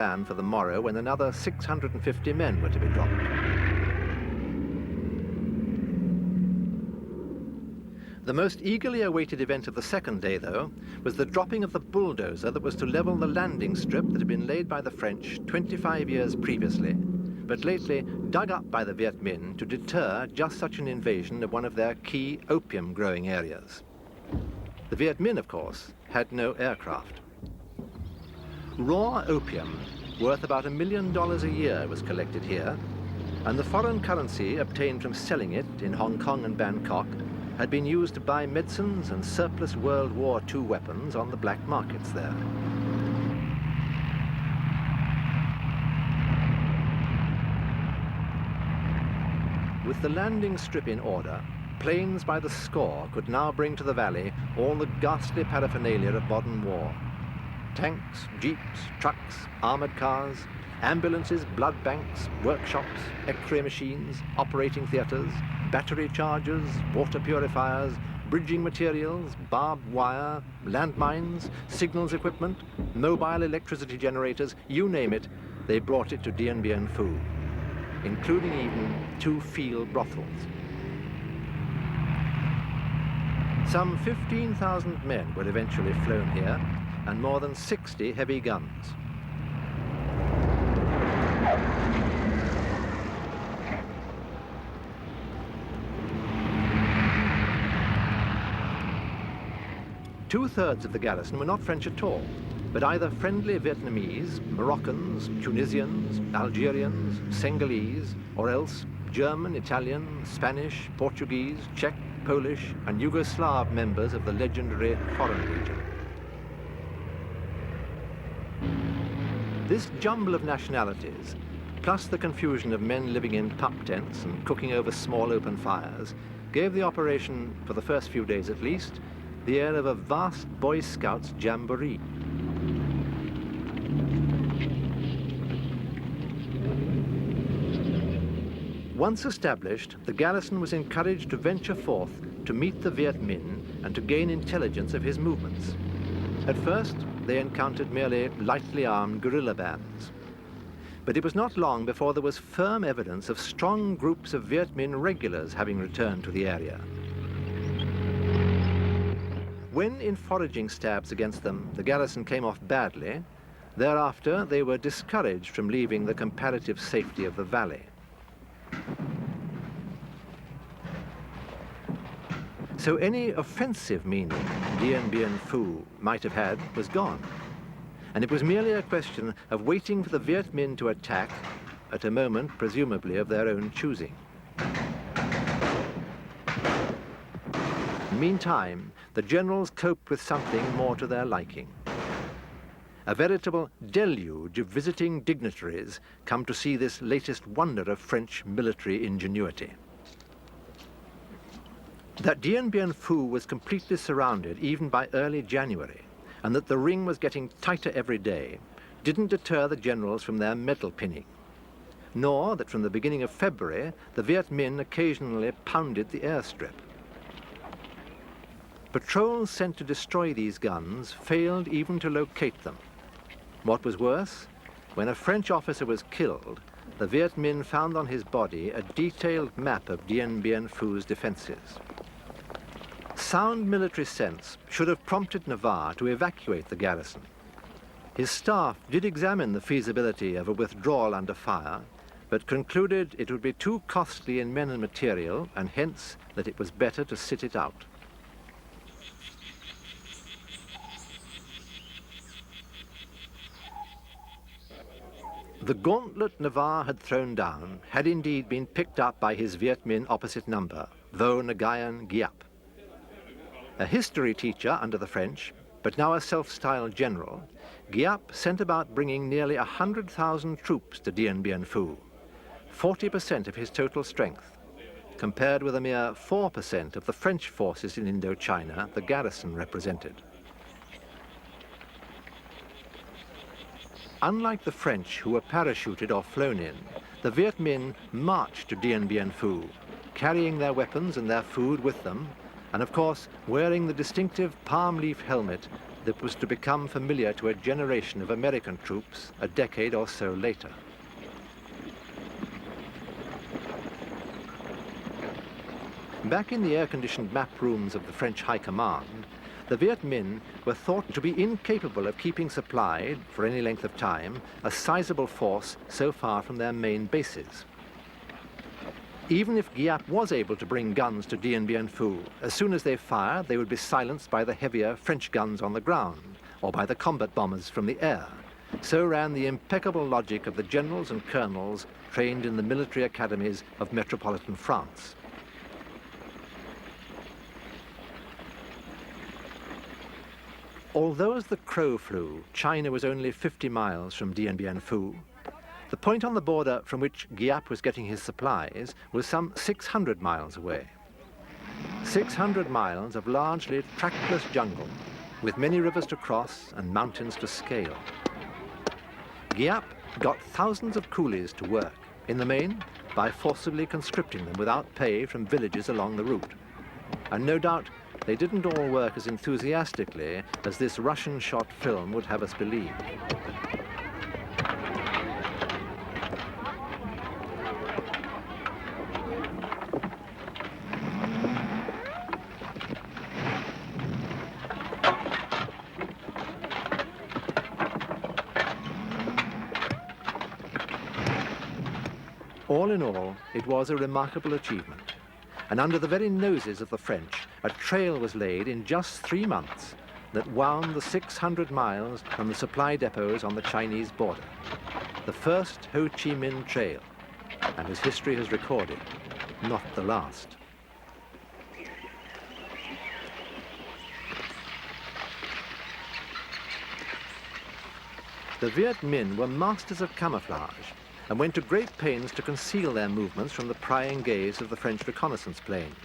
plan for the morrow when another 650 men were to be dropped. The most eagerly awaited event of the second day, though, was the dropping of the bulldozer that was to level the landing strip that had been laid by the French 25 years previously, but lately dug up by the Viet Minh to deter just such an invasion of one of their key opium-growing areas. The Viet Minh, of course, had no aircraft. Raw opium, worth about $1 million a year, was collected here, and the foreign currency obtained from selling it in Hong Kong and Bangkok had been used to buy medicines and surplus World War II weapons on the black markets there. With the landing strip in order, planes by the score could now bring to the valley all the ghastly paraphernalia of modern war. Tanks, jeeps, trucks, armored cars, ambulances, blood banks, workshops, X-ray machines, operating theaters, battery chargers, water purifiers, bridging materials, barbed wire, landmines, signals equipment, mobile electricity generators, you name it, they brought it to Dien Bien Phu, including even 2 field brothels. Some 15,000 men were eventually flown here, and more than 60 heavy guns. Two-thirds of the garrison were not French at all, but either friendly Vietnamese, Moroccans, Tunisians, Algerians, Senegalese, or else German, Italian, Spanish, Portuguese, Czech, Polish, and Yugoslav members of the legendary Foreign Legion. This jumble of nationalities, plus the confusion of men living in pup tents and cooking over small open fires, gave the operation, for the first few days at least, the air of a vast Boy Scouts jamboree. Once established, the garrison was encouraged to venture forth to meet the Viet Minh and to gain intelligence of his movements. At first, they encountered merely lightly armed guerrilla bands. But it was not long before there was firm evidence of strong groups of Viet Minh regulars having returned to the area. When in foraging stabs against them, the garrison came off badly, thereafter they were discouraged from leaving the comparative safety of the valley. So any offensive meaning Dien Bien Phu might have had was gone. And it was merely a question of waiting for the Viet Minh to attack at a moment presumably of their own choosing. Meantime, the generals coped with something more to their liking. A veritable deluge of visiting dignitaries come to see this latest wonder of French military ingenuity. That Dien Bien Phu was completely surrounded even by early January, and that the ring was getting tighter every day, didn't deter the generals from their medal pinning, nor that from the beginning of February the Viet Minh occasionally pounded the airstrip. Patrols sent to destroy these guns failed even to locate them. What was worse, when a French officer was killed, the Viet Minh found on his body a detailed map of Dien Bien Phu's defenses. Sound military sense should have prompted Navarre to evacuate the garrison. His staff did examine the feasibility of a withdrawal under fire, but concluded it would be too costly in men and material, and hence that it was better to sit it out. The gauntlet Navarre had thrown down had indeed been picked up by his Viet Minh opposite number, Vo Nguyen Giap. A history teacher under the French, but now a self-styled general, Giap sent about bringing nearly 100,000 troops to Dien Bien Phu, 40% of his total strength, compared with a mere 4% of the French forces in Indochina the garrison represented. Unlike the French, who were parachuted or flown in, the Viet Minh marched to Dien Bien Phu, carrying their weapons and their food with them, and of course wearing the distinctive palm leaf helmet that was to become familiar to a generation of American troops a decade or so later. Back in the air-conditioned map rooms of the French High Command, the Viet Minh were thought to be incapable of keeping supplied, for any length of time, a sizable force so far from their main bases. Even if Giap was able to bring guns to Dien Bien Phu, as soon as they fired, they would be silenced by the heavier French guns on the ground, or by the combat bombers from the air. So ran the impeccable logic of the generals and colonels trained in the military academies of metropolitan France. Although as the crow flew, China was only 50 miles from Dien Bien Phu, the point on the border from which Giap was getting his supplies was some 600 miles away. 600 miles of largely trackless jungle, with many rivers to cross and mountains to scale. Giap got thousands of coolies to work, in the main by forcibly conscripting them without pay from villages along the route. And no doubt they didn't all work as enthusiastically as this Russian-shot film would have us believe. All in all, it was a remarkable achievement. And under the very noses of the French, a trail was laid in just 3 months that wound the 600 miles from the supply depots on the Chinese border. The first Ho Chi Minh Trail, and as history has recorded, not the last. The Viet Minh were masters of camouflage and went to great pains to conceal their movements from the prying gaze of the French reconnaissance planes.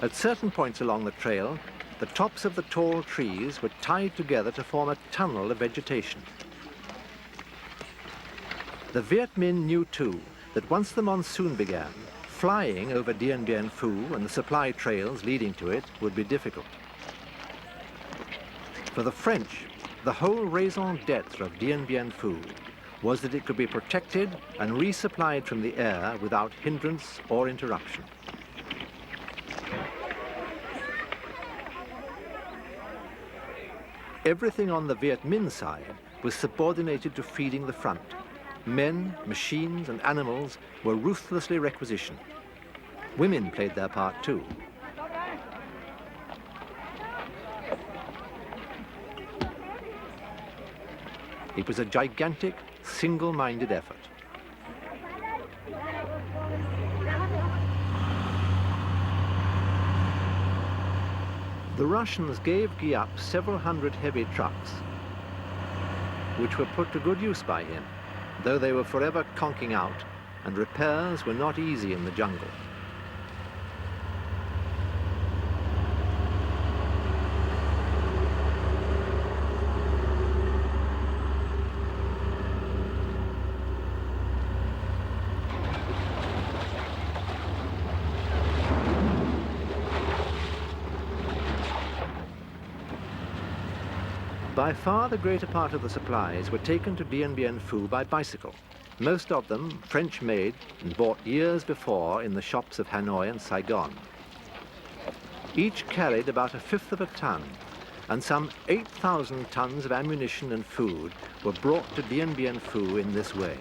At certain points along the trail, the tops of the tall trees were tied together to form a tunnel of vegetation. The Viet Minh knew too that once the monsoon began, flying over Dien Bien Phu and the supply trails leading to it would be difficult. For the French, the whole raison d'etre of Dien Bien Phu was that it could be protected and resupplied from the air without hindrance or interruption. Everything on the Viet Minh side was subordinated to feeding the front. Men, machines, and animals were ruthlessly requisitioned. Women played their part too. It was a gigantic, single-minded effort. The Russians gave Giap several hundred heavy trucks, which were put to good use by him, though they were forever conking out, and repairs were not easy in the jungle. By far the greater part of the supplies were taken to Dien Bien Phu by bicycle, most of them French-made and bought years before in the shops of Hanoi and Saigon. Each carried about 1/5 of a ton, and some 8,000 tons of ammunition and food were brought to Dien Bien Phu in this way.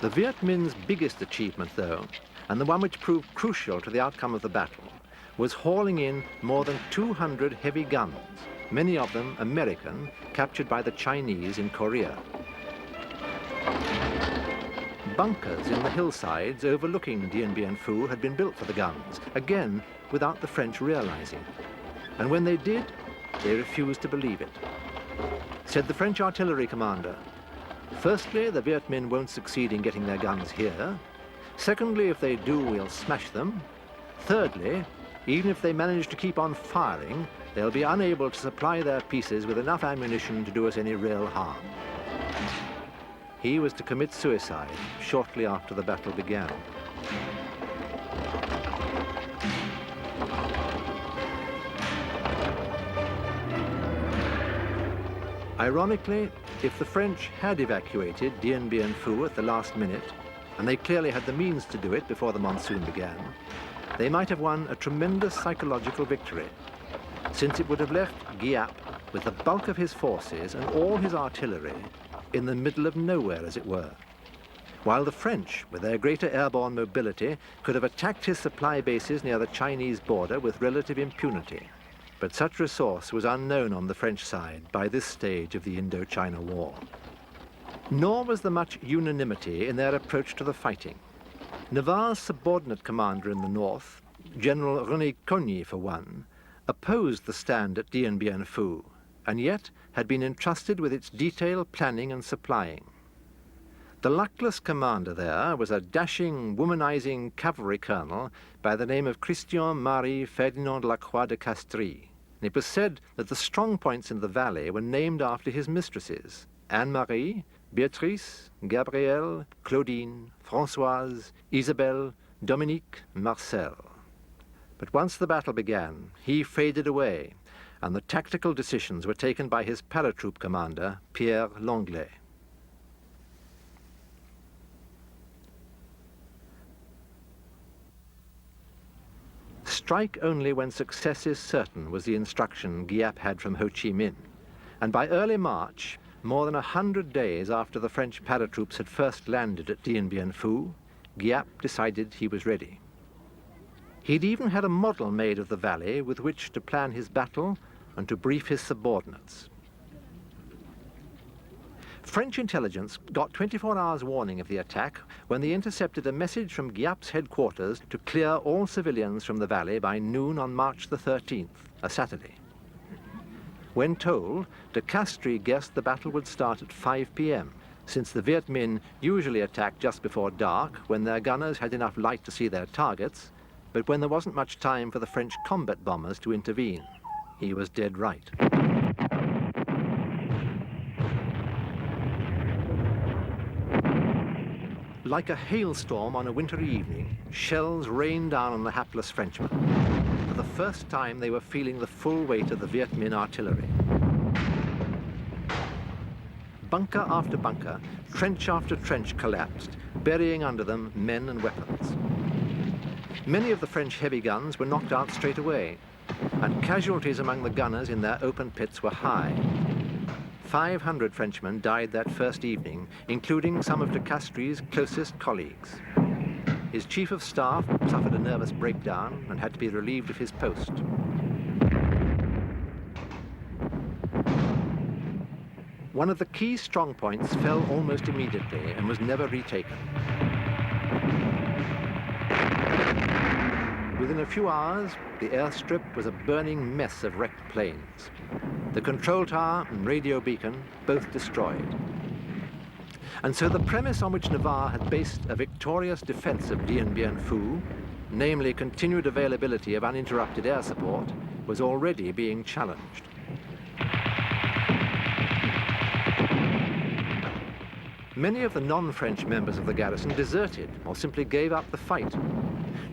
The Viet Minh's biggest achievement, though, and the one which proved crucial to the outcome of the battle, was hauling in more than 200 heavy guns, many of them American, captured by the Chinese in Korea. Bunkers in the hillsides overlooking Dien Bien Phu had been built for the guns, again without the French realizing. And when they did, they refused to believe it. Said the French artillery commander, "Firstly, the Viet Minh won't succeed in getting their guns here. Secondly, if they do, we'll smash them. Thirdly, even if they manage to keep on firing, they'll be unable to supply their pieces with enough ammunition to do us any real harm." he was to commit suicide shortly after the battle began. Ironically, if the French had evacuated Dien Bien Phu at the last minute, and they clearly had the means to do it before the monsoon began, they might have won a tremendous psychological victory, since it would have left Giap with the bulk of his forces and all his artillery in the middle of nowhere, as it were, while the French, with their greater airborne mobility, could have attacked his supply bases near the Chinese border with relative impunity. But such resource was unknown on the French side by this stage of the Indochina War. Nor was there much unanimity in their approach to the fighting. Navarre's subordinate commander in the north, General René Cogny for one, opposed the stand at Dien Bien Phu, and yet had been entrusted with its detailed planning and supplying. The luckless commander there was a dashing, womanizing cavalry colonel by the name of Christian-Marie Ferdinand Lacroix de Castries. And it was said that the strong points in the valley were named after his mistresses, Anne-Marie, Beatrice, Gabrielle, Claudine, Françoise, Isabelle, Dominique, Marcel. But once the battle began, he faded away, and the tactical decisions were taken by his paratroop commander, Pierre Lenglet. Strike only when success is certain was the instruction Giap had from Ho Chi Minh, and by early March, more than 100 days after the French paratroops had first landed at Dien Bien Phu, Giap decided he was ready. He'd even had a model made of the valley with which to plan his battle and to brief his subordinates. French intelligence got 24 hours warning of the attack when they intercepted a message from Giap's headquarters to clear all civilians from the valley by noon on March the 13th, a Saturday. When told, de Castries guessed the battle would start at 5 p.m., since the Viet Minh usually attacked just before dark when their gunners had enough light to see their targets, but when there wasn't much time for the French combat bombers to intervene. He was dead right. Like a hailstorm on a wintry evening, shells rained down on the hapless Frenchmen. For the first time, they were feeling the full weight of the Viet Minh artillery. Bunker after bunker, trench after trench collapsed, burying under them men and weapons. Many of the French heavy guns were knocked out straight away, and casualties among the gunners in their open pits were high. 500 Frenchmen died that first evening, including some of de Castries' closest colleagues. His chief of staff suffered a nervous breakdown and had to be relieved of his post. One of the key strong points fell almost immediately and was never retaken. Within a few hours, the airstrip was a burning mess of wrecked planes. The control tower and radio beacon both destroyed. And so the premise on which Navarre had based a victorious defense of Dien Bien Phu, namely continued availability of uninterrupted air support, was already being challenged. Many of the non-French members of the garrison deserted or simply gave up the fight.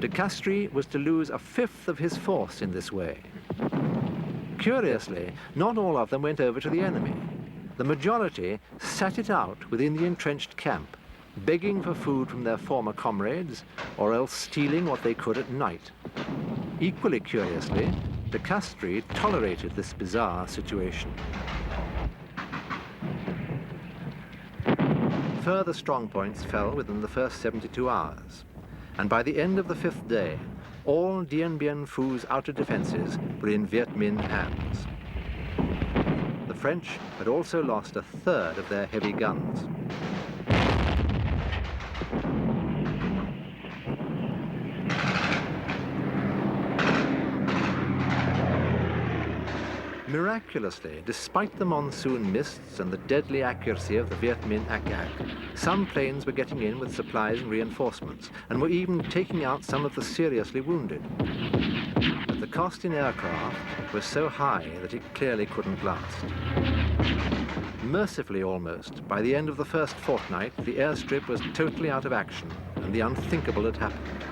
De Castries was to lose a fifth of his force in this way. Curiously, not all of them went over to the enemy. The majority sat it out within the entrenched camp, begging for food from their former comrades, or else stealing what they could at night. Equally curiously, de Castries tolerated this bizarre situation. Further strong points fell within the first 72 hours, and by the end of the 5th day, all Dien Bien Phu's outer defenses were in Viet Minh hands. The French had also lost a third of their heavy guns. Miraculously, despite the monsoon mists and the deadly accuracy of the Viet Minh attack, some planes were getting in with supplies and reinforcements, and were even taking out some of the seriously wounded. But the cost in aircraft was so high that it clearly couldn't last. Mercifully almost, by the end of the first fortnight, the airstrip was totally out of action, and the unthinkable had happened.